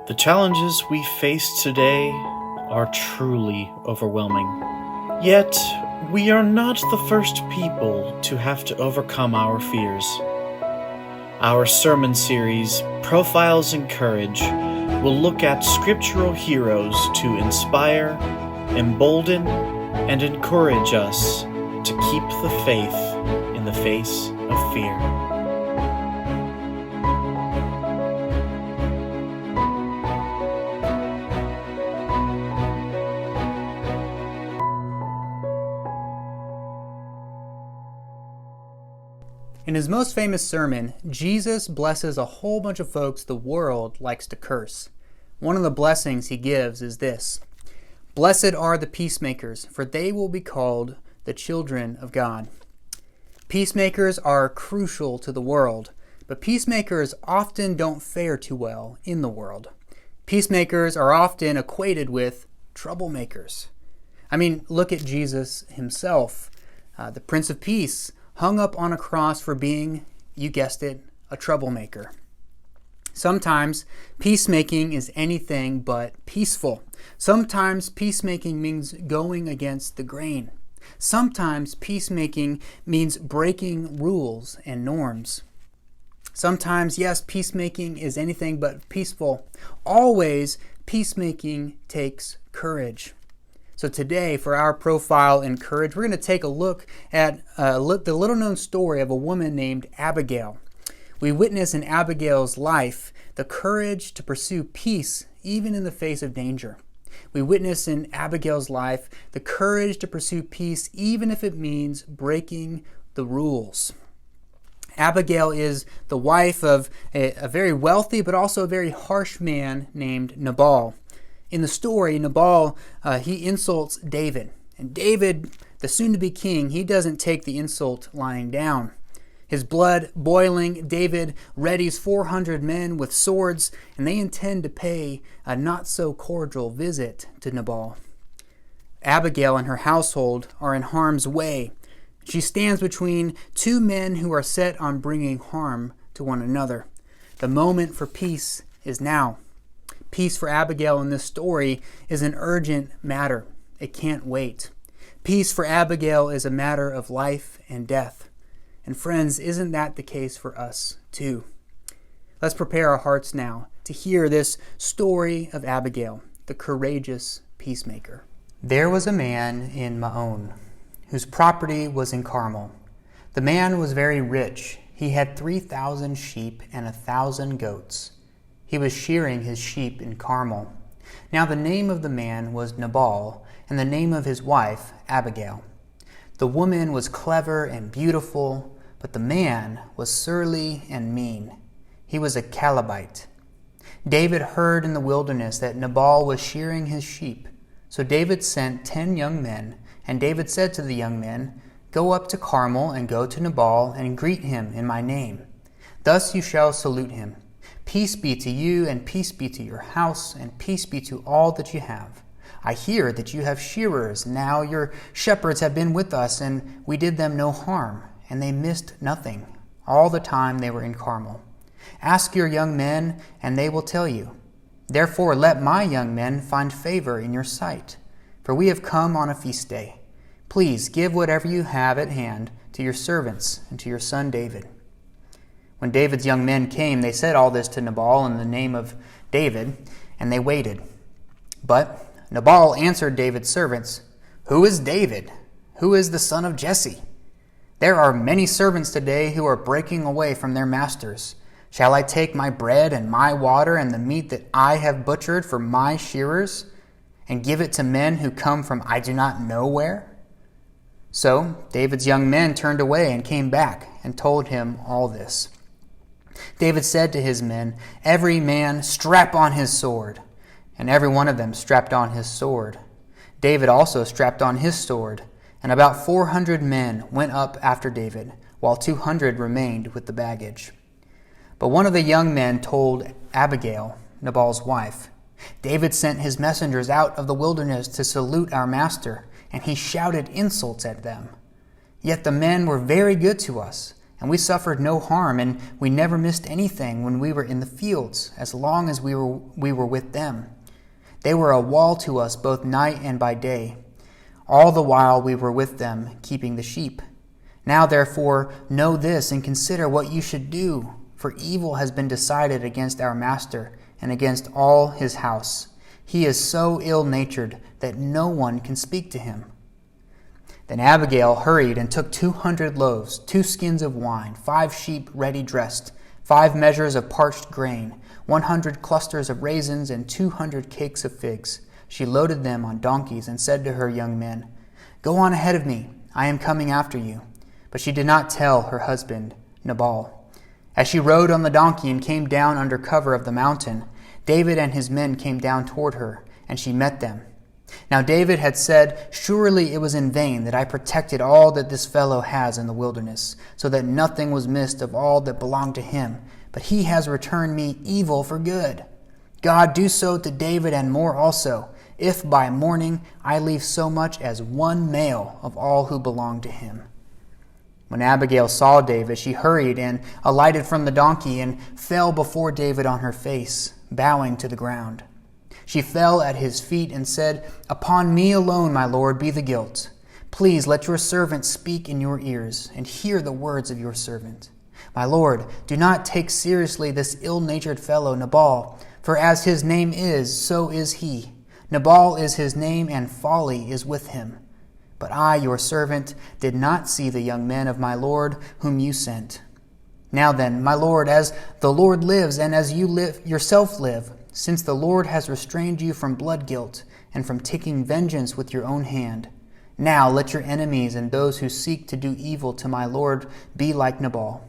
The challenges we face today are truly overwhelming. Yet, we are not the first people to have to overcome our fears. Our sermon series, Profiles in Courage, will look at scriptural heroes to inspire, embolden, and encourage us to keep the faith in the face of fear. In his most famous sermon, Jesus blesses a whole bunch of folks the world likes to curse. One of the blessings he gives is this: "Blessed are the peacemakers, for they will be called the children of God." Peacemakers are crucial to the world, but peacemakers often don't fare too well in the world. Peacemakers are often equated with troublemakers. Look at Jesus himself, the Prince of Peace, hung up on a cross for being, you guessed it, a troublemaker. Sometimes peacemaking is anything but peaceful. Sometimes peacemaking means going against the grain. Sometimes peacemaking means breaking rules and norms. Sometimes, yes, peacemaking is anything but peaceful. Always, peacemaking takes courage. So today, for our profile in courage, we're going to take a look at the little-known story of a woman named Abigail. We witness in Abigail's life the courage to pursue peace even in the face of danger. We witness in Abigail's life the courage to pursue peace even if it means breaking the rules. Abigail is the wife of a very wealthy but also a very harsh man named Nabal. In the story, Nabal, he insults David. And David, the soon-to-be king, he doesn't take the insult lying down. His blood boiling, David readies 400 men with swords, and they intend to pay a not-so-cordial visit to Nabal. Abigail and her household are in harm's way. She stands between two men who are set on bringing harm to one another. The moment for peace is now. Peace for Abigail in this story is an urgent matter. It can't wait. Peace for Abigail is a matter of life and death. And friends, isn't that the case for us too? Let's prepare our hearts now to hear this story of Abigail, the courageous peacemaker. There was a man in Maon, whose property was in Carmel. The man was very rich. He had 3,000 sheep and 1,000 goats. He was shearing his sheep in Carmel. Now the name of the man was Nabal, and the name of his wife Abigail. The woman was clever and beautiful, but the man was surly and mean. He was a Calebite. David heard in the wilderness that Nabal was shearing his sheep. So David sent 10 young men, and David said to the young men, "Go up to Carmel and go to Nabal and greet him in my name. Thus you shall salute him. Peace be to you, and peace be to your house, and peace be to all that you have. I hear that you have shearers. Now your shepherds have been with us, and we did them no harm, and they missed nothing all the time they were in Carmel. Ask your young men, and they will tell you. Therefore let my young men find favor in your sight, for we have come on a feast day. Please give whatever you have at hand to your servants and to your son David." When David's young men came, they said all this to Nabal in the name of David, and they waited. But Nabal answered David's servants, "Who is David? Who is the son of Jesse? There are many servants today who are breaking away from their masters. Shall I take my bread and my water and the meat that I have butchered for my shearers and give it to men who come from I do not know where?" So David's young men turned away and came back and told him all this. David said to his men, "Every man strap on his sword." And every one of them strapped on his sword. David also strapped on his sword, and about 400 men went up after David, while 200 remained with the baggage. But one of the young men told Abigail, Nabal's wife, "David sent his messengers out of the wilderness to salute our master, and he shouted insults at them. Yet the men were very good to us, And we suffered no harm, and we never missed anything when we were in the fields, as long as we were with them. They were a wall to us both night and by day, all the while we were with them, keeping the sheep. Now therefore know this and consider what you should do, for evil has been decided against our master and against all his house. He is so ill-natured that no one can speak to him." Then Abigail hurried and took 200 loaves, 2 skins of wine, 5 sheep ready dressed, 5 measures of parched grain, 100 clusters of raisins, and 200 cakes of figs. She loaded them on donkeys and said to her young men, "Go on ahead of me, I am coming after you." But she did not tell her husband, Nabal. As she rode on the donkey and came down under cover of the mountain, David and his men came down toward her, and she met them. Now David had said, "Surely it was in vain that I protected all that this fellow has in the wilderness, so that nothing was missed of all that belonged to him. But he has returned me evil for good. God, do so to David and more also, if by morning I leave so much as one male of all who belong to him." When Abigail saw David, she hurried and alighted from the donkey and fell before David on her face, bowing to the ground. She fell at his feet and said, "Upon me alone, my lord, be the guilt. Please let your servant speak in your ears, and hear the words of your servant. My lord, do not take seriously this ill-natured fellow Nabal, for as his name is, so is he. Nabal is his name, and folly is with him. But I, your servant, did not see the young men of my lord whom you sent. Now then, my lord, as the Lord lives, and as you yourself live, since the Lord has restrained you from blood guilt and from taking vengeance with your own hand, now let your enemies and those who seek to do evil to my lord be like Nabal.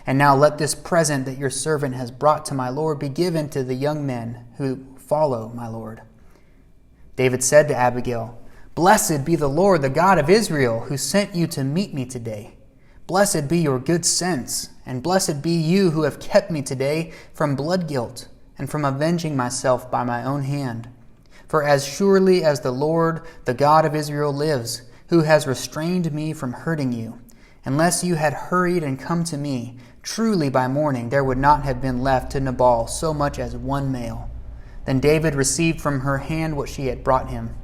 And now let this present that your servant has brought to my lord be given to the young men who follow my lord." David said to Abigail, "Blessed be the Lord, the God of Israel, who sent you to meet me today. Blessed be your good sense, and blessed be you who have kept me today from blood guilt and from avenging myself by my own hand. For as surely as the Lord, the God of Israel, lives, who has restrained me from hurting you, unless you had hurried and come to me, truly by morning there would not have been left to Nabal so much as one male." Then David received from her hand what she had brought him.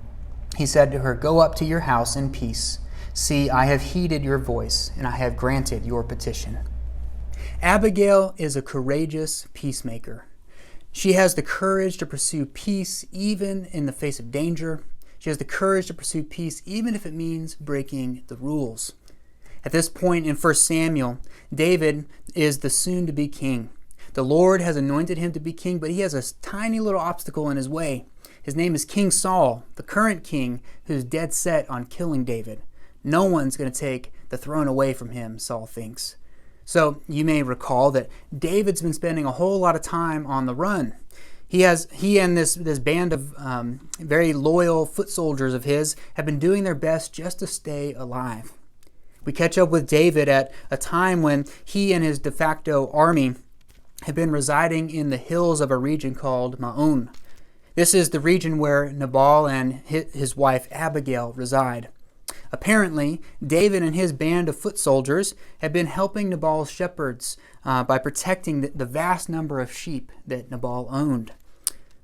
He said to her, "Go up to your house in peace. See, I have heeded your voice, and I have granted your petition." Abigail is a courageous peacemaker. She has the courage to pursue peace even in the face of danger. She has the courage to pursue peace even if it means breaking the rules. At this point in 1 Samuel, David is the soon-to-be king. The Lord has anointed him to be king, but he has a tiny little obstacle in his way. His name is King Saul, the current king, who's dead set on killing David. No one's going to take the throne away from him, Saul thinks. So you may recall that David's been spending a whole lot of time on the run. He and this band of very loyal foot soldiers of his have been doing their best just to stay alive. We catch up with David at a time when he and his de facto army have been residing in the hills of a region called Maon. This is the region where Nabal and his wife Abigail reside. Apparently, David and his band of foot soldiers have been helping Nabal's shepherds by protecting the vast number of sheep that Nabal owned.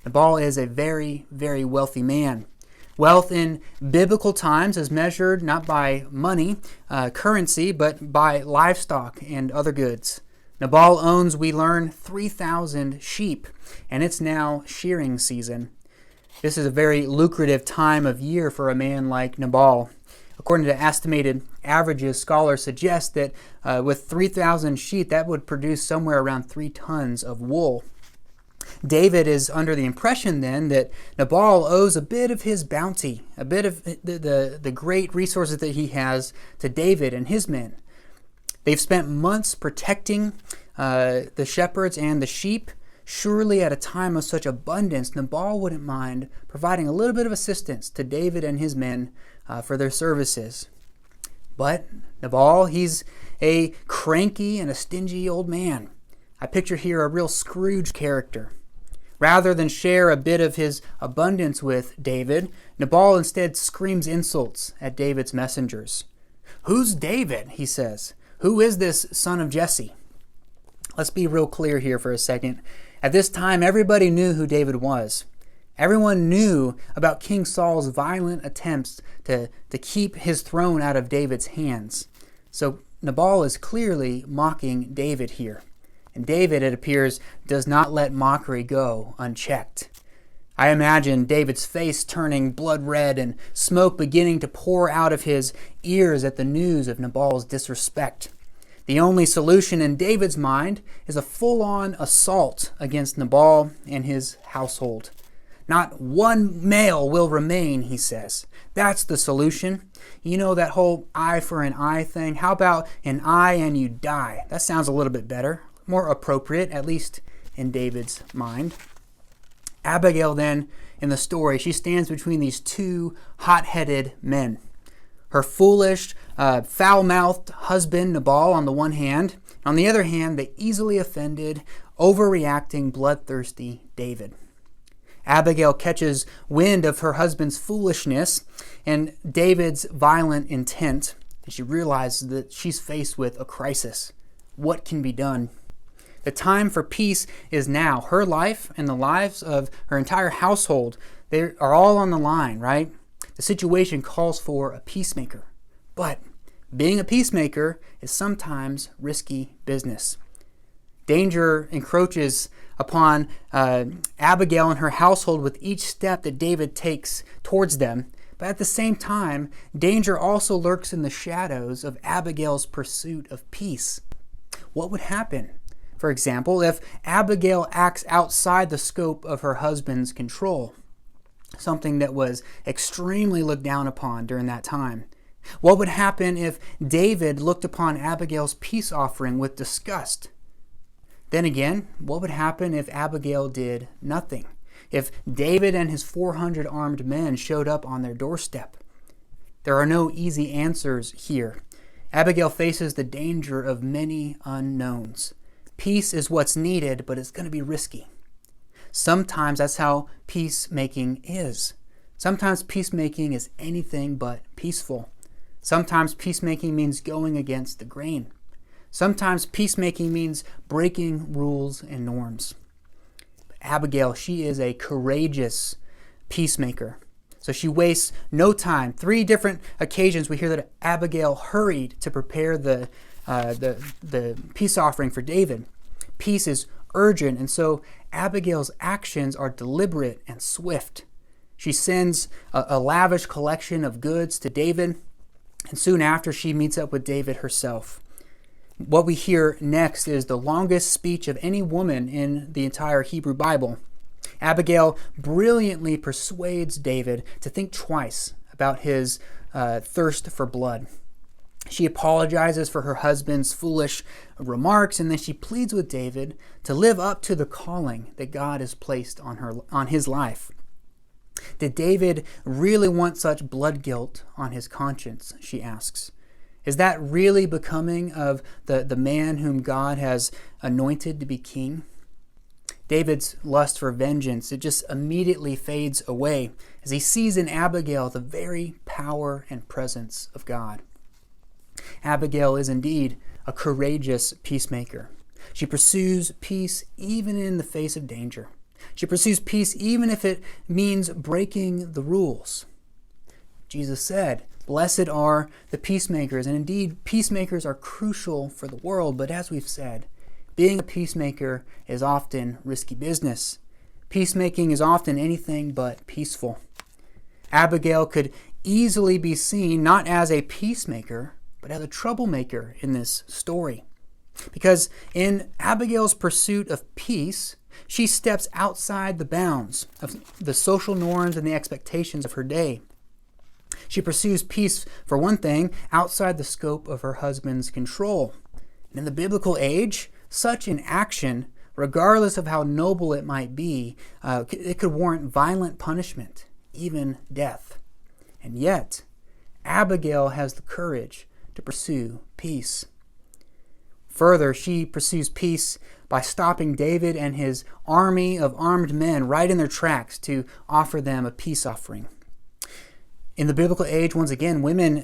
Nabal is a very, very wealthy man. Wealth in biblical times is measured not by money, currency, but by livestock and other goods. Nabal owns, we learn, 3,000 sheep, and it's now shearing season. This is a very lucrative time of year for a man like Nabal. According to estimated averages, scholars suggest that with 3,000 sheep, that would produce somewhere around 3 tons of wool. David is under the impression then that Nabal owes a bit of his bounty, a bit of the great resources that he has to David and his men. They've spent months protecting the shepherds and the sheep. Surely at a time of such abundance, Nabal wouldn't mind providing a little bit of assistance to David and his men for their services. But Nabal, he's a cranky and a stingy old man. I picture here a real Scrooge character. Rather than share a bit of his abundance with David, Nabal instead screams insults at David's messengers. "Who's David?" he says. Who is this son of Jesse? Let's be real clear here for a second. At this time, everybody knew who David was. Everyone knew about King Saul's violent attempts to keep his throne out of David's hands. So Nabal is clearly mocking David here. And David, it appears, does not let mockery go unchecked. I imagine David's face turning blood red and smoke beginning to pour out of his ears at the news of Nabal's disrespect. The only solution in David's mind is a full-on assault against Nabal and his household. Not one male will remain, he says. That's the solution. You know that whole eye for an eye thing? How about an eye and you die? That sounds a little bit better, more appropriate, at least in David's mind. Abigail then, in the story, she stands between these two hot-headed men. Her foolish, foul-mouthed husband, Nabal, on the one hand. On the other hand, the easily offended, overreacting, bloodthirsty David. Abigail catches wind of her husband's foolishness and David's violent intent, and she realizes that she's faced with a crisis. What can be done? The time for peace is now. Her life and the lives of her entire household, they are all on the line, right? The situation calls for a peacemaker. But being a peacemaker is sometimes risky business. Danger encroaches upon Abigail and her household with each step that David takes towards them. But at the same time, danger also lurks in the shadows of Abigail's pursuit of peace. What would happen, for example, if Abigail acts outside the scope of her husband's control? Something that was extremely looked down upon during that time. What would happen if David looked upon Abigail's peace offering with disgust? Then again, what would happen if Abigail did nothing? If David and his 400 armed men showed up on their doorstep? There are no easy answers here. Abigail faces the danger of many unknowns. Peace is what's needed, but it's going to be risky. Sometimes that's how peacemaking is. Sometimes peacemaking is anything but peaceful. Sometimes peacemaking means going against the grain. Sometimes peacemaking means breaking rules and norms. But Abigail, she is a courageous peacemaker. So she wastes no time. 3 different occasions we hear that Abigail hurried to prepare the peace offering for David. Peace is urgent, and so Abigail's actions are deliberate and swift. She sends a lavish collection of goods to David, and soon after she meets up with David herself. What we hear next is the longest speech of any woman in the entire Hebrew Bible. Abigail brilliantly persuades David to think twice about his thirst for blood. She apologizes for her husband's foolish remarks, and then she pleads with David to live up to the calling that God has placed on his life. Did David really want such blood guilt on his conscience, she asks. Is that really becoming of the man whom God has anointed to be king? David's lust for vengeance, it just immediately fades away as he sees in Abigail the very power and presence of God. Abigail is indeed a courageous peacemaker. She pursues peace even in the face of danger. She pursues peace even if it means breaking the rules. Jesus said, "Blessed are the peacemakers," and indeed, peacemakers are crucial for the world, but as we've said, being a peacemaker is often risky business. Peacemaking is often anything but peaceful. Abigail could easily be seen not as a peacemaker, but as a troublemaker in this story. Because in Abigail's pursuit of peace, she steps outside the bounds of the social norms and the expectations of her day. She pursues peace, for one thing, outside the scope of her husband's control. And in the biblical age, such an action, regardless of how noble it might be, it could warrant violent punishment, even death. And yet, Abigail has the courage to pursue peace. Further, she pursues peace by stopping David and his army of armed men right in their tracks to offer them a peace offering. In the biblical age, once again, women,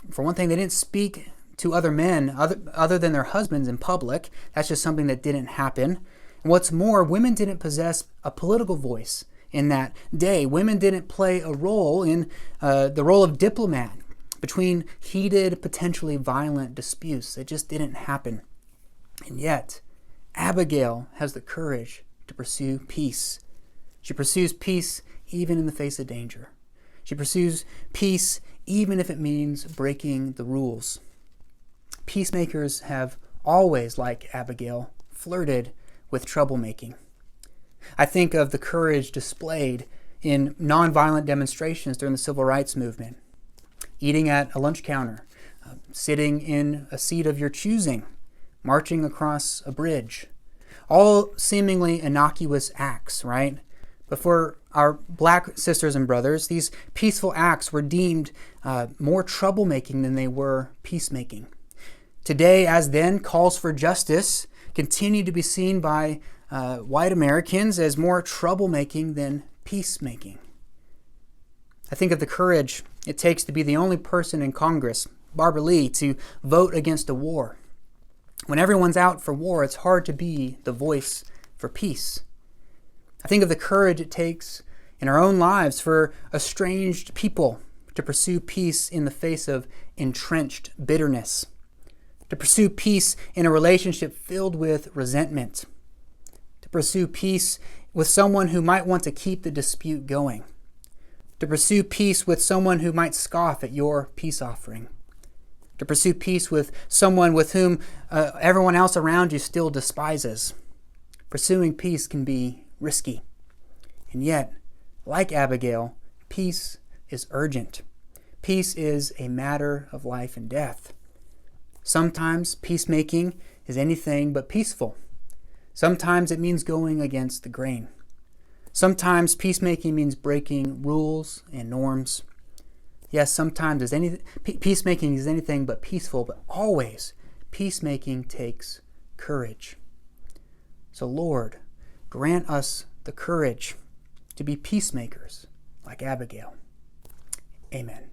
for one thing, they didn't speak to other men other than their husbands in public. That's just something that didn't happen. And what's more, women didn't possess a political voice in that day. Women didn't play a role in the role of diplomat between heated, potentially violent disputes. It just didn't happen. And yet, Abigail has the courage to pursue peace. She pursues peace even in the face of danger. She pursues peace even if it means breaking the rules. Peacemakers have always, like Abigail, flirted with troublemaking. I think of the courage displayed in nonviolent demonstrations during the Civil Rights Movement. Eating at a lunch counter, sitting in a seat of your choosing, marching across a bridge. All seemingly innocuous acts, right? But for our black sisters and brothers, these peaceful acts were deemed more troublemaking than they were peacemaking. Today, as then, calls for justice continue to be seen by white Americans as more troublemaking than peacemaking. I think of the courage it takes to be the only person in Congress, Barbara Lee, to vote against a war. When everyone's out for war, it's hard to be the voice for peace. I think of the courage it takes in our own lives for estranged people to pursue peace in the face of entrenched bitterness, to pursue peace in a relationship filled with resentment, to pursue peace with someone who might want to keep the dispute going, to pursue peace with someone who might scoff at your peace offering, to pursue peace with someone with whom everyone else around you still despises. Pursuing peace can be risky. And yet, like Abigail, peace is urgent. Peace is a matter of life and death. Sometimes peacemaking is anything but peaceful. Sometimes it means going against the grain. Sometimes peacemaking means breaking rules and norms. Yes, sometimes peacemaking is anything but peaceful, but always peacemaking takes courage. So Lord, grant us the courage to be peacemakers like Abigail. Amen.